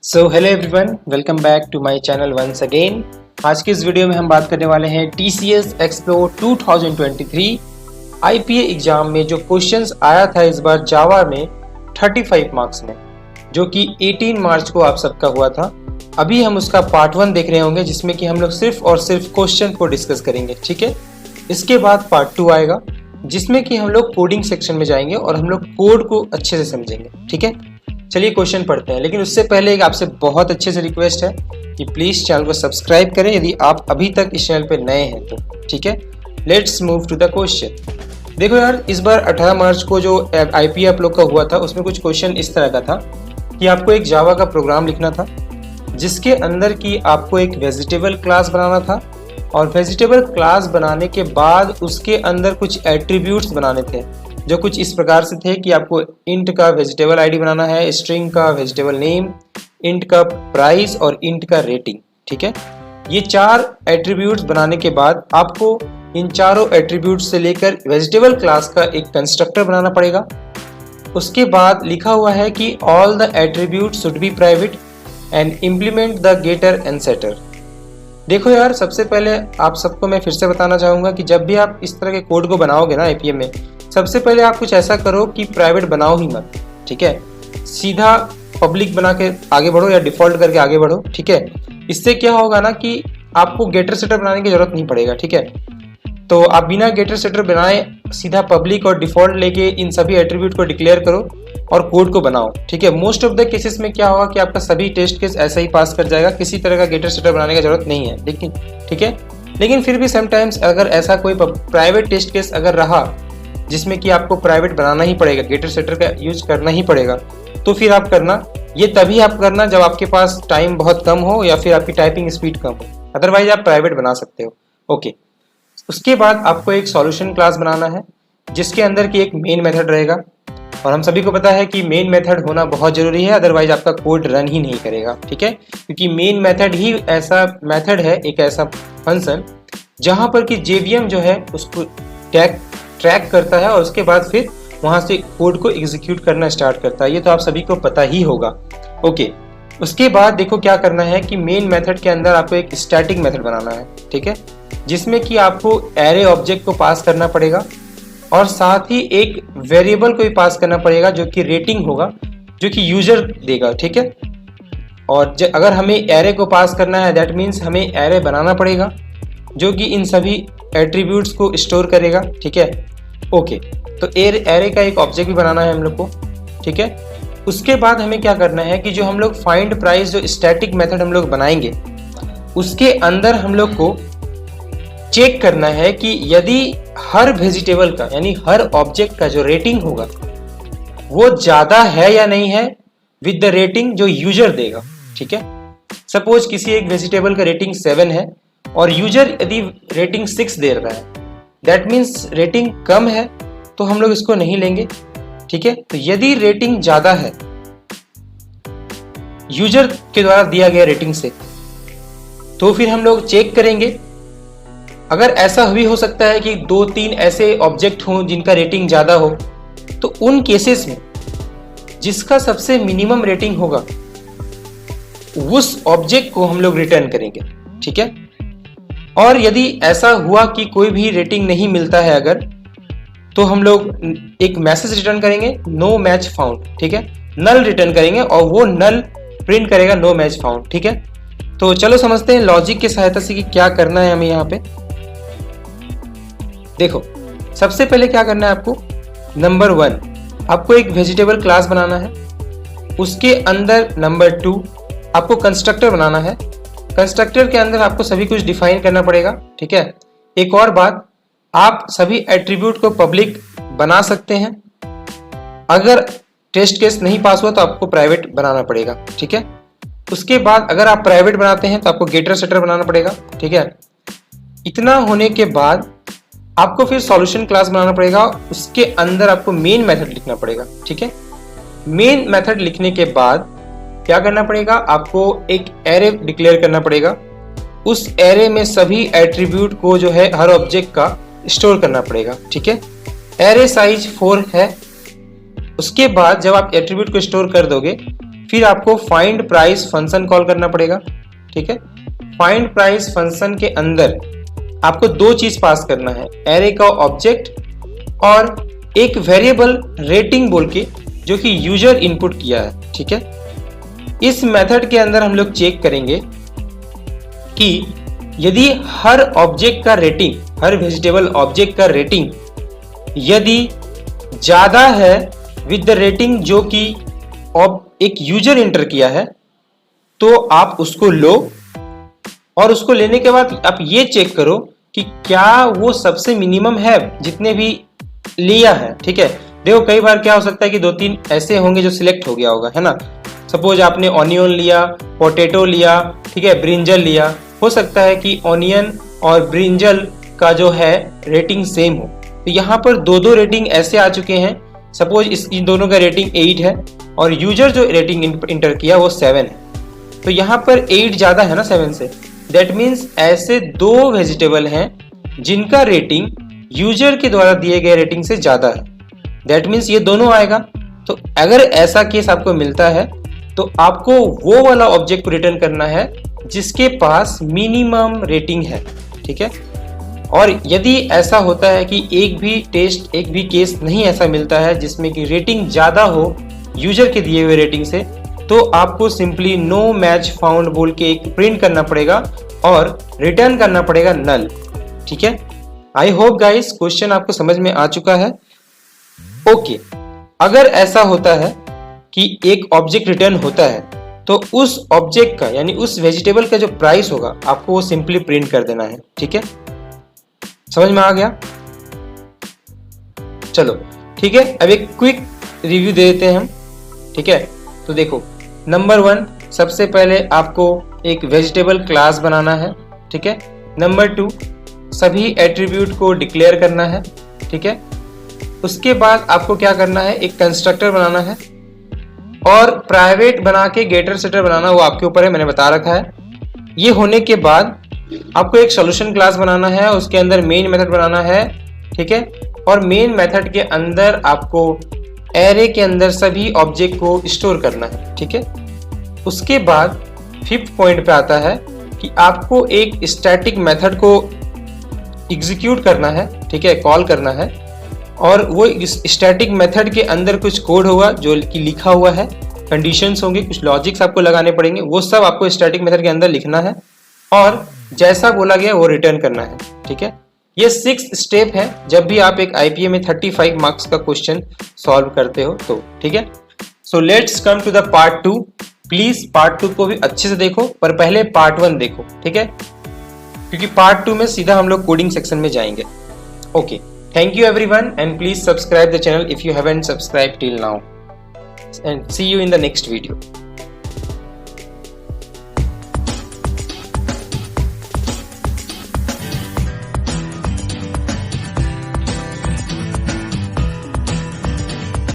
So hello everyone, welcome back to my channel once again. आज की इस video में हम बात करने वाले हैं TCS एक्सप्लोर 2023 IPA एग्जाम में जो क्वेश्चंस आया था इस बार जावा में 35 मार्क्स में, जो कि 18 मार्च को आप सबका हुआ था। अभी हम उसका पार्ट 1 देख रहे होंगे जिसमें कि हम लोग सिर्फ और सिर्फ क्वेश्चन को डिस्कस करेंगे, ठीक है। इसके बाद पार्ट 2 आएगा जिसमें कि हम लोग कोडिंग सेक्शन में जाएंगे और हम लोग कोड को अच्छे से समझेंगे, ठीक है। चलिए क्वेश्चन पढ़ते हैं, लेकिन उससे पहले एक आपसे बहुत अच्छे से रिक्वेस्ट है कि प्लीज़ चैनल को सब्सक्राइब करें यदि आप अभी तक इस चैनल पे नए हैं तो, ठीक है। Let's move to the question. देखो यार, इस बार 18 मार्च को जो IPA आप लोग का हुआ था उसमें कुछ क्वेश्चन इस तरह का था कि आपको एक जावा का प्रोग्राम लिखना था जिसके अंदर की आपको एक वेजिटेबल क्लास बनाना था, और वेजिटेबल क्लास बनाने के बाद उसके अंदर कुछ एट्रीब्यूट्स बनाने थे जो कुछ इस प्रकार से थे कि आपको इंट का वेजिटेबल आईडी बनाना है, स्ट्रिंग का वेजिटेबल नेम, इंट का प्राइस और इंट का रेटिंग, ठीक है। ये 4 एट्रीब्यूट्स बनाने के बाद आपको इन चारों एट्रीब्यूट्स से लेकर वेजिटेबल क्लास का एक कंस्ट्रक्टर बनाना पड़ेगा। उसके बाद लिखा हुआ है कि all the attributes should be private and implement the getter and setter. देखो यार, सबसे पहले आप सबको मैं फिर से बताना चाहूँगा कि जब भी आप इस तरह के कोड को बनाओगे ना IPA में, सबसे पहले आप कुछ ऐसा करो कि प्राइवेट बनाओ ही मत, ठीक है। सीधा पब्लिक बना के आगे बढ़ो या डिफ़ॉल्ट करके आगे बढ़ो, ठीक है। इससे क्या होगा ना कि आपको गेटर सेटर बनाने की जरूरत नहीं पड़ेगा, ठीक है। तो आप बिना गेटर सेटर बनाए सीधा पब्लिक और डिफ़ॉल्ट लेके इन सभी एट्रीब्यूट को डिक्लेयर करो और कोड को बनाओ, ठीक है। मोस्ट ऑफ द केसेस में क्या होगा कि आपका सभी टेस्ट केस ऐसा ही पास कर जाएगा, किसी तरह का गेटर सेटर बनाने की जरूरत नहीं है, लेकिन ठीक है। लेकिन फिर भी समटाइम्स अगर ऐसा कोई प्राइवेट टेस्ट केस अगर रहा जिसमें कि आपको प्राइवेट बनाना ही पड़ेगा, गेटर सेटर का यूज करना ही पड़ेगा, तो फिर आप करना, ये तभी आप करना जब आपके पास टाइम बहुत कम हो या फिर आपकी टाइपिंग स्पीड कम हो, अदरवाइज आप प्राइवेट बना सकते हो, ओके। उसके बाद आपको एक सॉल्यूशन क्लास बनाना है जिसके अंदर की एक मेन मेथड रहेगा, और हम सभी को पता है कि मेन मेथड होना बहुत जरूरी है, अदरवाइज आपका कोड रन ही नहीं करेगा, ठीक है। क्योंकि मेन मेथड ही ऐसा मेथड है, एक ऐसा फंक्शन जहां पर कि JVM जो है उसको ट्रैक करता है और उसके बाद फिर वहां से कोड को एग्जीक्यूट करना स्टार्ट करता है। ये तो आप सभी को पता ही होगा, ओके। उसके बाद देखो क्या करना है कि मेन मेथड के अंदर आपको एक स्टैटिक मेथड बनाना है, ठीक है, जिसमें कि आपको एरे ऑब्जेक्ट को पास करना पड़ेगा और साथ ही एक वेरिएबल को भी पास करना पड़ेगा जो कि रेटिंग होगा, जो कि यूजर देगा, ठीक है। और अगर हमें एरे को पास करना है दैट मीन्स हमें एरे बनाना पड़ेगा जो कि इन सभी एट्रीब्यूट्स को स्टोर करेगा, ठीक है, ओके। तो एरे का एक ऑब्जेक्ट भी बनाना है हम लोग को, ठीक है। उसके बाद हमें क्या करना है कि जो हम लोग फाइंड प्राइस जो स्टैटिक मेथड हम लोग बनाएंगे उसके अंदर हम लोग को चेक करना है कि यदि हर वेजिटेबल का यानी हर ऑब्जेक्ट का जो रेटिंग होगा वो ज्यादा है या नहीं है विद द रेटिंग जो यूजर देगा, ठीक है। सपोज किसी एक वेजिटेबल का रेटिंग 7 है और यूजर यदि रेटिंग 6 दे रहा है, दैट मीन्स रेटिंग कम है तो हम लोग इसको नहीं लेंगे, ठीक है। तो यदि रेटिंग ज्यादा है यूजर के द्वारा दिया गया रेटिंग से, तो फिर हम लोग चेक करेंगे। अगर ऐसा भी हो सकता है कि 2-3 ऐसे ऑब्जेक्ट हों जिनका रेटिंग ज्यादा हो, तो उन केसेस में जिसका सबसे मिनिमम रेटिंग होगा उस ऑब्जेक्ट को हम लोग रिटर्न करेंगे, ठीक है। और यदि ऐसा हुआ कि कोई भी रेटिंग नहीं मिलता है अगर, तो हम लोग एक मैसेज रिटर्न करेंगे नो मैच फाउंड, ठीक है, नल रिटर्न करेंगे और वो नल प्रिंट करेगा नो मैच फाउंड, ठीक है। तो चलो समझते हैं लॉजिक की सहायता से कि क्या करना है हमें यहाँ पे। देखो, सबसे पहले क्या करना है आपको, नंबर 1 आपको एक वेजिटेबल क्लास बनाना है, उसके अंदर नंबर 2 आपको कंस्ट्रक्टर बनाना है। कंस्ट्रक्टर के अंदर आपको सभी कुछ डिफाइन करना पड़ेगा, ठीक है। एक और बात, आप सभी एट्रीब्यूट को पब्लिक बना सकते हैं, अगर टेस्ट केस नहीं पास हुआ तो आपको प्राइवेट बनाना पड़ेगा, ठीक है। उसके बाद अगर आप प्राइवेट बनाते हैं तो आपको गेटर सेटर बनाना पड़ेगा, ठीक है। इतना होने के बाद आपको फिर सॉल्यूशन क्लास बनाना पड़ेगा, उसके अंदर आपको मेन मेथड लिखना पड़ेगा, ठीक है। मेन मेथड लिखने के बाद क्या करना पड़ेगा, आपको एक एरे डिक्लेयर करना पड़ेगा, उस एरे में सभी एट्रीब्यूट को जो है हर ऑब्जेक्ट का स्टोर करना पड़ेगा, ठीक है। एरे साइज 4 है। उसके बाद जब आप एट्रीब्यूट को स्टोर कर दोगे फिर आपको फाइंड प्राइस फंक्शन कॉल करना पड़ेगा। ठीक है, फाइंड प्राइस फंक्शन के अंदर आपको दो चीज पास करना है, एरे का ऑब्जेक्ट और एक वेरिएबल रेटिंग बोल के जो कि यूजर इनपुट किया है। ठीक है, इस मेथड के अंदर हम लोग चेक करेंगे कि यदि हर ऑब्जेक्ट का रेटिंग, हर वेजिटेबल ऑब्जेक्ट का रेटिंग यदि ज्यादा है विद द रेटिंग जो कि एक यूजर एंटर किया है, तो आप उसको लो और उसको लेने के बाद आप ये चेक करो कि क्या वो सबसे मिनिमम है जितने भी लिया है। ठीक है, देखो कई बार क्या हो सकता है कि दो तीन ऐसे होंगे जो सिलेक्ट हो गया होगा, है ना। सपोज आपने ऑनियन लिया, पोटैटो लिया, ठीक है, ब्रिंजल लिया, हो सकता है कि ऑनियन और ब्रिंजल का जो है रेटिंग सेम हो। तो यहाँ पर दो दो रेटिंग ऐसे आ चुके हैं। सपोज इन दोनों का रेटिंग 8 है और यूजर जो रेटिंग इंटर किया वो 7 है, तो यहाँ पर 8 ज्यादा है ना 7 से। दैट मीन्स ऐसे दो वेजिटेबल हैं जिनका रेटिंग यूजर के द्वारा दिए गए रेटिंग से ज्यादा है। दैट मीन्स ये दोनों आएगा। तो अगर ऐसा केस आपको मिलता है तो आपको वो वाला ऑब्जेक्ट को रिटर्न करना है जिसके पास मिनिमम रेटिंग है। ठीक है, और यदि ऐसा होता है कि एक भी केस नहीं ऐसा मिलता है जिसमें कि रेटिंग ज्यादा हो यूजर के दिए हुए रेटिंग से, तो आपको सिंपली नो मैच फाउंड बोल के एक प्रिंट करना पड़ेगा और रिटर्न करना पड़ेगा नल। ठीक है, आई होप गाइस क्वेश्चन आपको समझ में आ चुका है। ओके, अगर ऐसा होता है कि एक ऑब्जेक्ट रिटर्न होता है तो उस ऑब्जेक्ट का यानी उस वेजिटेबल का जो प्राइस होगा आपको वो सिंपली प्रिंट कर देना है। ठीक है, समझ में आ गया? चलो ठीक है, अब एक क्विक रिव्यू दे देते हैं हम। ठीक है, तो देखो नंबर 1, सबसे पहले आपको एक वेजिटेबल क्लास बनाना है। ठीक है, नंबर 2, सभी एट्रीब्यूट को डिक्लेयर करना है। ठीक है, उसके बाद आपको क्या करना है, एक कंस्ट्रक्टर बनाना है और प्राइवेट बना के गेटर सेटर बनाना, वो आपके ऊपर है, मैंने बता रखा है। ये होने के बाद आपको एक सॉल्यूशन क्लास बनाना है, उसके अंदर मेन मेथड बनाना है। ठीक है, और मेन मेथड के अंदर आपको एरे के अंदर सभी ऑब्जेक्ट को स्टोर करना है। ठीक है, उसके बाद 5th पॉइंट पे आता है कि आपको एक स्टैटिक मेथड को एग्जीक्यूट करना है। ठीक है, कॉल करना है और वो स्टैटिक मेथड के अंदर कुछ कोड होगा जो कि लिखा हुआ है, कंडीशंस होंगे, कुछ लॉजिक्स आपको लगाने पड़ेंगे, वो सब आपको स्टैटिक मेथड के अंदर लिखना है और जैसा बोला गया वो रिटर्न करना है। ठीक है, ये 6th स्टेप है जब भी आप एक आईपीए में 35 मार्क्स का क्वेश्चन सॉल्व करते हो तो। ठीक है, so let's come to the part 2। Please part 2 को भी अच्छे से देखो, पर पहले पार्ट 1 देखो। ठीक है, क्योंकि पार्ट 2 में सीधा हम लोग कोडिंग सेक्शन में जाएंगे। Okay, thank you everyone and please subscribe the channel if you haven't subscribed till now and see you in the next video.